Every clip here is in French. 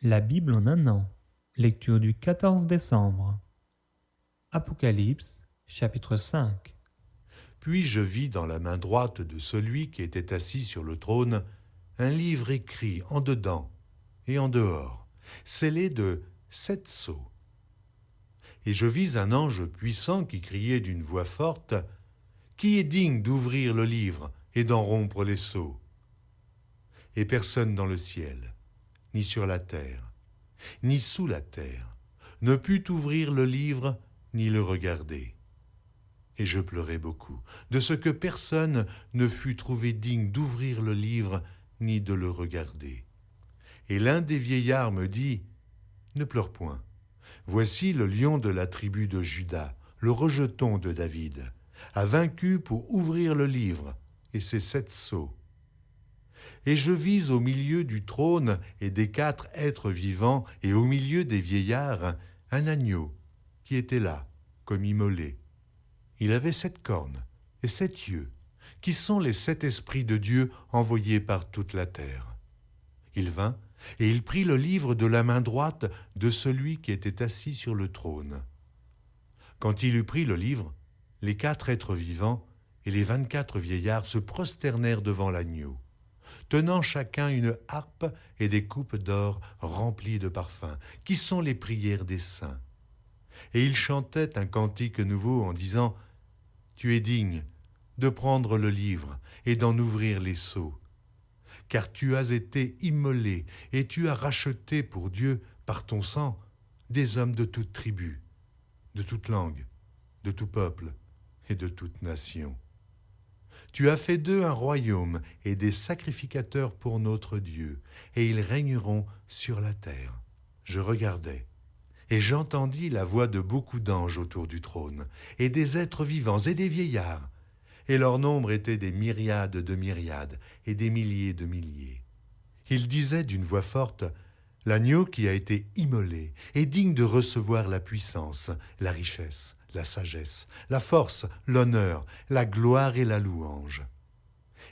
La Bible en un an. Lecture du 14 décembre. Apocalypse, chapitre 5. Puis je vis dans la main droite de celui qui était assis sur le trône un livre écrit en dedans et en dehors, scellé de 7 sceaux. Et je vis un ange puissant qui criait d'une voix forte « Qui est digne d'ouvrir le livre et d'en rompre les sceaux ?» Et personne dans le ciel, ni sur la terre, ni sous la terre, ne put ouvrir le livre ni le regarder. Et je pleurais beaucoup, de ce que personne ne fut trouvé digne d'ouvrir le livre ni de le regarder. Et l'un des vieillards me dit « Ne pleure point. Voici le lion de la tribu de Juda, le rejeton de David, a vaincu pour ouvrir le livre et ses 7 sceaux. » Et je vis au milieu du trône et des 4 êtres vivants et au milieu des vieillards un agneau qui était là, comme immolé. Il avait 7 cornes et 7 yeux, qui sont les 7 esprits de Dieu envoyés par toute la terre. Il vint et il prit le livre de la main droite de celui qui était assis sur le trône. Quand il eut pris le livre, les 4 êtres vivants et les 24 vieillards se prosternèrent devant l'agneau, tenant chacun une harpe et des coupes d'or remplies de parfums, qui sont les prières des saints. Et ils chantaient un cantique nouveau en disant « Tu es digne de prendre le livre et d'en ouvrir les sceaux, car tu as été immolé et tu as racheté pour Dieu par ton sang des hommes de toute tribu, de toute langue, de tout peuple et de toute nation. Tu as fait d'eux un royaume et des sacrificateurs pour notre Dieu, et ils régneront sur la terre. » Je regardais, et j'entendis la voix de beaucoup d'anges autour du trône, et des êtres vivants et des vieillards, et leur nombre était des myriades de myriades et des milliers de milliers. Ils disaient d'une voix forte « L'agneau qui a été immolé est digne de recevoir la puissance, la richesse, la sagesse, la force, l'honneur, la gloire et la louange. »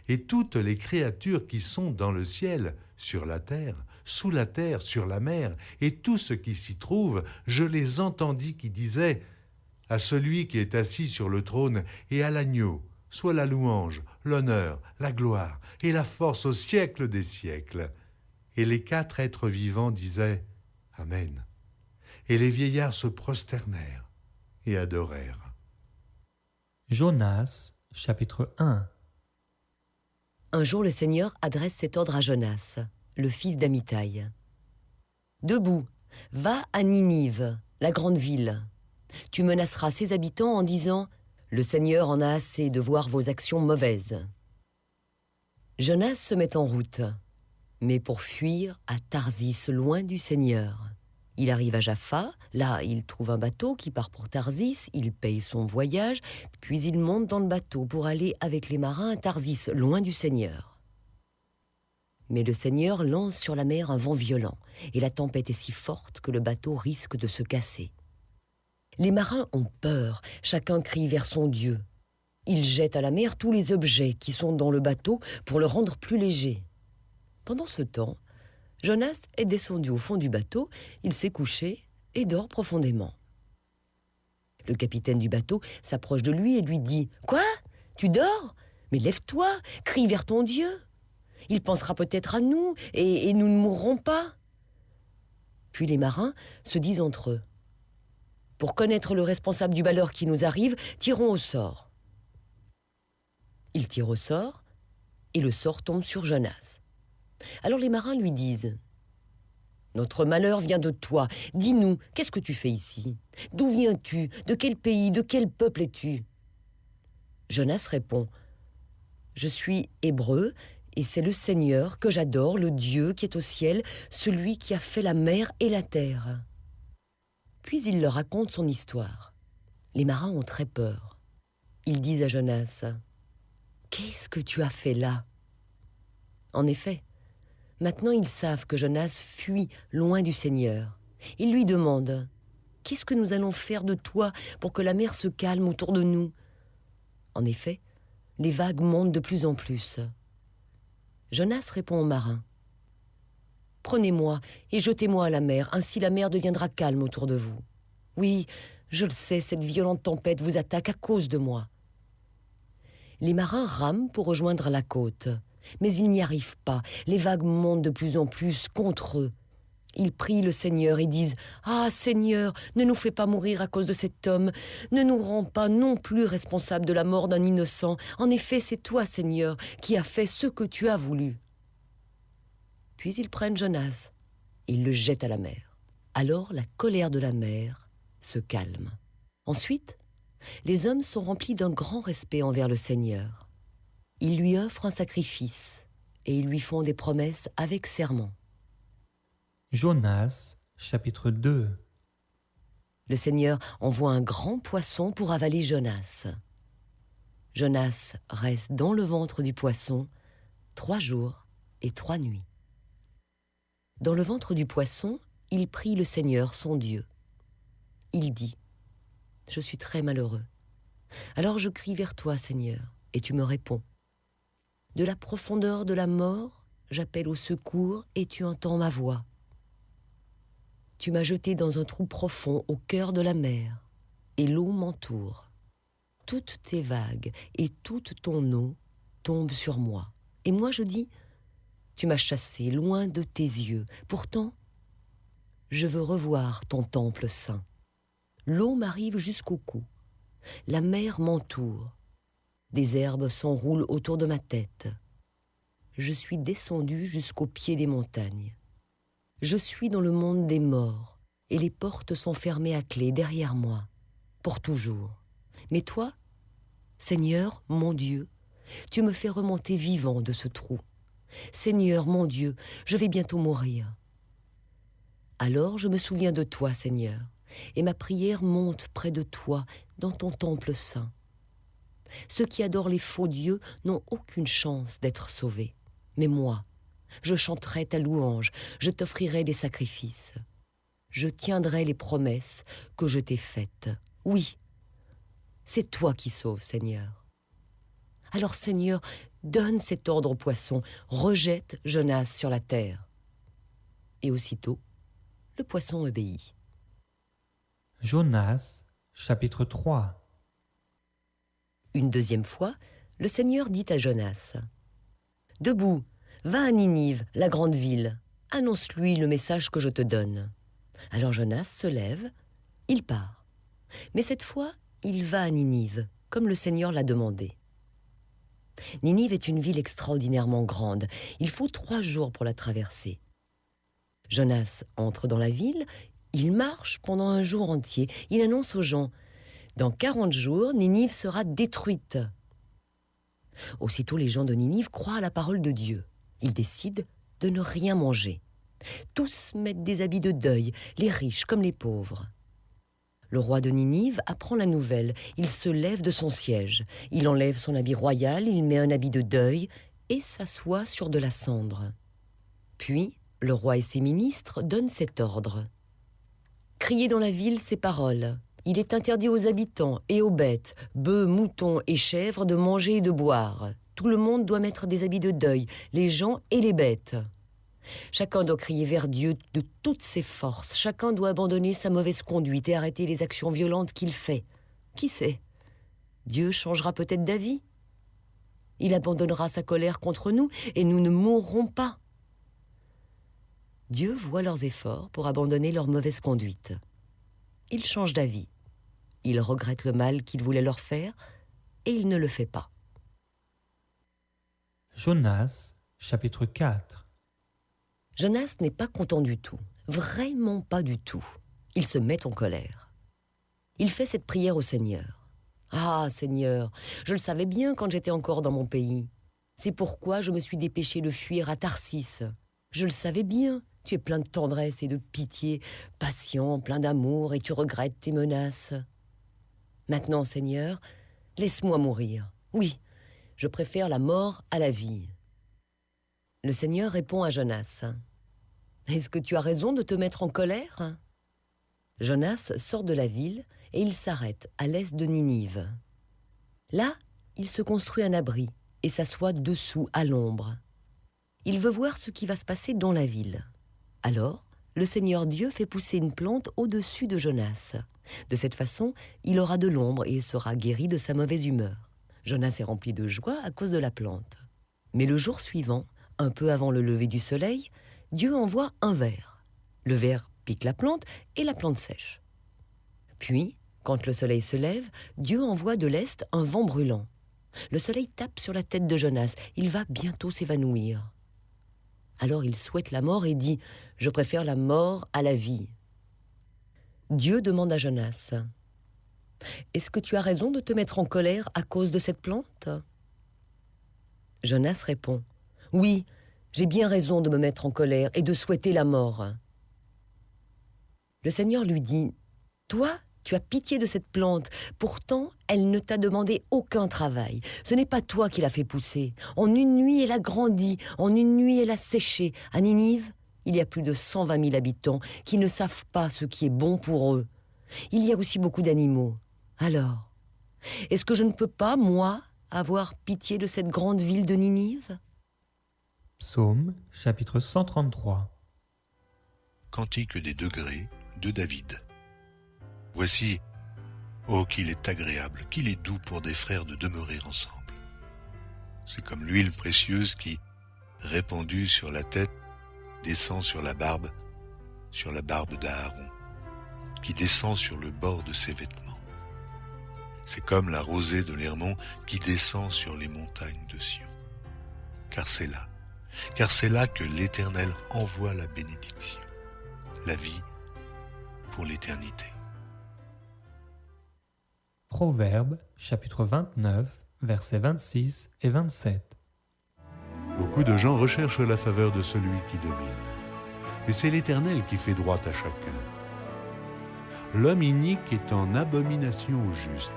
Et toutes les créatures qui sont dans le ciel, sur la terre, sous la terre, sur la mer, et tout ce qui s'y trouve, je les entendis qui disaient « À celui qui est assis sur le trône et à l'agneau, soit la louange, l'honneur, la gloire et la force au siècle des siècles. » Et les 4 êtres vivants disaient « Amen. » Et les vieillards se prosternèrent et adorèrent. Jonas, chapitre 1. Un jour, le Seigneur adresse cet ordre à Jonas, le fils d'Amittai. « Debout, va à Ninive, la grande ville. Tu menaceras ses habitants en disant « Le Seigneur en a assez de voir vos actions mauvaises. » Jonas se met en route, mais pour fuir à Tarsis, loin du Seigneur. Il arrive à Jaffa, là il trouve un bateau qui part pour Tarsis, il paye son voyage, puis il monte dans le bateau pour aller avec les marins à Tarsis, loin du Seigneur. Mais le Seigneur lance sur la mer un vent violent, et la tempête est si forte que le bateau risque de se casser. Les marins ont peur, chacun crie vers son Dieu. Ils jettent à la mer tous les objets qui sont dans le bateau pour le rendre plus léger. Pendant ce temps, Jonas est descendu au fond du bateau, il s'est couché et dort profondément. Le capitaine du bateau s'approche de lui et lui dit « Quoi ? Tu dors ? Mais lève-toi, crie vers ton Dieu. Il pensera peut-être à nous et nous ne mourrons pas. » Puis les marins se disent entre eux « Pour connaître le responsable du malheur qui nous arrive, tirons au sort. » Ils tirent au sort et le sort tombe sur Jonas. Alors les marins lui disent « Notre malheur vient de toi. Dis-nous, qu'est-ce que tu fais ici? D'où viens-tu? De quel pays? De quel peuple es-tu » Jonas répond « Je suis hébreu et c'est le Seigneur que j'adore, le Dieu qui est au ciel, celui qui a fait la mer et la terre. » Puis il leur raconte son histoire. Les marins ont très peur. Ils disent à Jonas « Qu'est-ce que tu as fait là ?» En effet, maintenant ils savent que Jonas fuit loin du Seigneur. Ils lui demandent « Qu'est-ce que nous allons faire de toi pour que la mer se calme autour de nous ?» En effet, les vagues montent de plus en plus. Jonas répond aux marins Prenez-moi et jetez-moi à la mer, ainsi la mer deviendra calme autour de vous. Oui, je le sais, cette violente tempête vous attaque à cause de moi. » Les marins rament pour rejoindre la côte, mais ils n'y arrivent pas. Les vagues montent de plus en plus contre eux. Ils prient le Seigneur et disent « Ah, Seigneur, ne nous fais pas mourir à cause de cet homme. Ne nous rends pas non plus responsables de la mort d'un innocent. En effet, c'est toi, Seigneur, qui as fait ce que tu as voulu. » Puis ils prennent Jonas et ils le jettent à la mer. Alors la colère de la mer se calme. Ensuite, les hommes sont remplis d'un grand respect envers le Seigneur. Ils lui offrent un sacrifice et ils lui font des promesses avec serment. Jonas, chapitre 2. Le Seigneur envoie un grand poisson pour avaler Jonas. Jonas reste dans le ventre du poisson 3 jours et 3 nuits. Dans le ventre du poisson, il prie le Seigneur, son Dieu. Il dit « Je suis très malheureux. Alors je crie vers toi, Seigneur, et tu me réponds. De la profondeur de la mort, j'appelle au secours et tu entends ma voix. Tu m'as jeté dans un trou profond au cœur de la mer, et l'eau m'entoure. Toutes tes vagues et toute ton eau tombent sur moi. Et moi je dis, tu m'as chassé loin de tes yeux. Pourtant, je veux revoir ton temple saint. L'eau m'arrive jusqu'au cou. La mer m'entoure. Des herbes s'enroulent autour de ma tête. Je suis descendu jusqu'au pied des montagnes. Je suis dans le monde des morts, et les portes sont fermées à clé derrière moi, pour toujours. Mais toi, Seigneur, mon Dieu, tu me fais remonter vivant de ce trou. Seigneur, mon Dieu, je vais bientôt mourir. Alors je me souviens de toi, Seigneur, et ma prière monte près de toi dans ton temple saint. Ceux qui adorent les faux dieux n'ont aucune chance d'être sauvés. Mais moi, je chanterai ta louange, je t'offrirai des sacrifices. Je tiendrai les promesses que je t'ai faites. Oui, c'est toi qui sauves, Seigneur. Alors, Seigneur, donne cet ordre au poisson, rejette Jonas sur la terre. Et aussitôt, le poisson obéit. Jonas, chapitre 3. Une deuxième fois, le Seigneur dit à Jonas, « Debout, va à Ninive, la grande ville. Annonce-lui le message que je te donne. » Alors Jonas se lève, il part. Mais cette fois, il va à Ninive, comme le Seigneur l'a demandé. Ninive est une ville extraordinairement grande. Il faut 3 jours pour la traverser. Jonas entre dans la ville, il marche pendant un jour entier. Il annonce aux gens, « Dans 40 jours, Ninive sera détruite. » Aussitôt, les gens de Ninive croient à la parole de Dieu. Ils décident de ne rien manger. Tous mettent des habits de deuil, les riches comme les pauvres. Le roi de Ninive apprend la nouvelle. Il se lève de son siège. Il enlève son habit royal, il met un habit de deuil et s'assoit sur de la cendre. Puis, le roi et ses ministres donnent cet ordre. « Criez dans la ville ces paroles. Il est interdit aux habitants et aux bêtes, bœufs, moutons et chèvres de manger et de boire. Tout le monde doit mettre des habits de deuil, les gens et les bêtes. Chacun doit crier vers Dieu de toutes ses forces. Chacun doit abandonner sa mauvaise conduite et arrêter les actions violentes qu'il fait. Qui sait? Dieu changera peut-être d'avis. Il abandonnera sa colère contre nous et nous ne mourrons pas. Dieu voit leurs efforts pour abandonner leur mauvaise conduite. Il change d'avis. Il regrette le mal qu'il voulait leur faire et il ne le fait pas. » Jonas, chapitre 4. Jonas n'est pas content du tout, vraiment pas du tout. Il se met en colère. Il fait cette prière au Seigneur. « Ah, Seigneur, je le savais bien quand j'étais encore dans mon pays. C'est pourquoi je me suis dépêché de fuir à Tarsis. Je le savais bien, tu es plein de tendresse et de pitié, patient, plein d'amour, et tu regrettes tes menaces. Maintenant, Seigneur, laisse-moi mourir. Oui, je préfère la mort à la vie. » Le Seigneur répond à Jonas. « Est-ce que tu as raison de te mettre en colère ?» Jonas sort de la ville et il s'arrête à l'est de Ninive. Là, il se construit un abri et s'assoit dessous à l'ombre. Il veut voir ce qui va se passer dans la ville. Alors, le Seigneur Dieu fait pousser une plante au-dessus de Jonas. De cette façon, il aura de l'ombre et sera guéri de sa mauvaise humeur. Jonas est rempli de joie à cause de la plante. Mais le jour suivant, un peu avant le lever du soleil, Dieu envoie un ver. Le ver pique la plante et la plante sèche. Puis, quand le soleil se lève, Dieu envoie de l'est un vent brûlant. Le soleil tape sur la tête de Jonas. Il va bientôt s'évanouir. Alors il souhaite la mort et dit « Je préfère la mort à la vie ». Dieu demande à Jonas « Est-ce que tu as raison de te mettre en colère à cause de cette plante ?» Jonas répond « Oui, j'ai bien raison de me mettre en colère et de souhaiter la mort. » Le Seigneur lui dit « Toi, tu as pitié de cette plante, pourtant elle ne t'a demandé aucun travail. Ce n'est pas toi qui l'as fait pousser. En une nuit, elle a grandi, en une nuit, elle a séché. À Ninive, il y a plus de 120 000 habitants qui ne savent pas ce qui est bon pour eux. Il y a aussi beaucoup d'animaux. Alors, est-ce que je ne peux pas, moi, avoir pitié de cette grande ville de Ninive ?» Psaume, chapitre 133. Cantique des degrés de David. Voici, oh qu'il est agréable, qu'il est doux pour des frères de demeurer ensemble. C'est comme l'huile précieuse qui, répandue sur la tête, descend sur la barbe d'Aaron, qui descend sur le bord de ses vêtements. C'est comme la rosée de l'Hermon qui descend sur les montagnes de Sion. Car c'est là que l'Éternel envoie la bénédiction, la vie pour l'éternité. Proverbes, chapitre 29, versets 26 et 27. Beaucoup de gens recherchent la faveur de celui qui domine. Mais c'est l'Éternel qui fait droit à chacun. L'homme inique est en abomination au juste,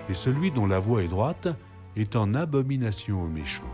et celui dont la voie est droite est en abomination aux méchants.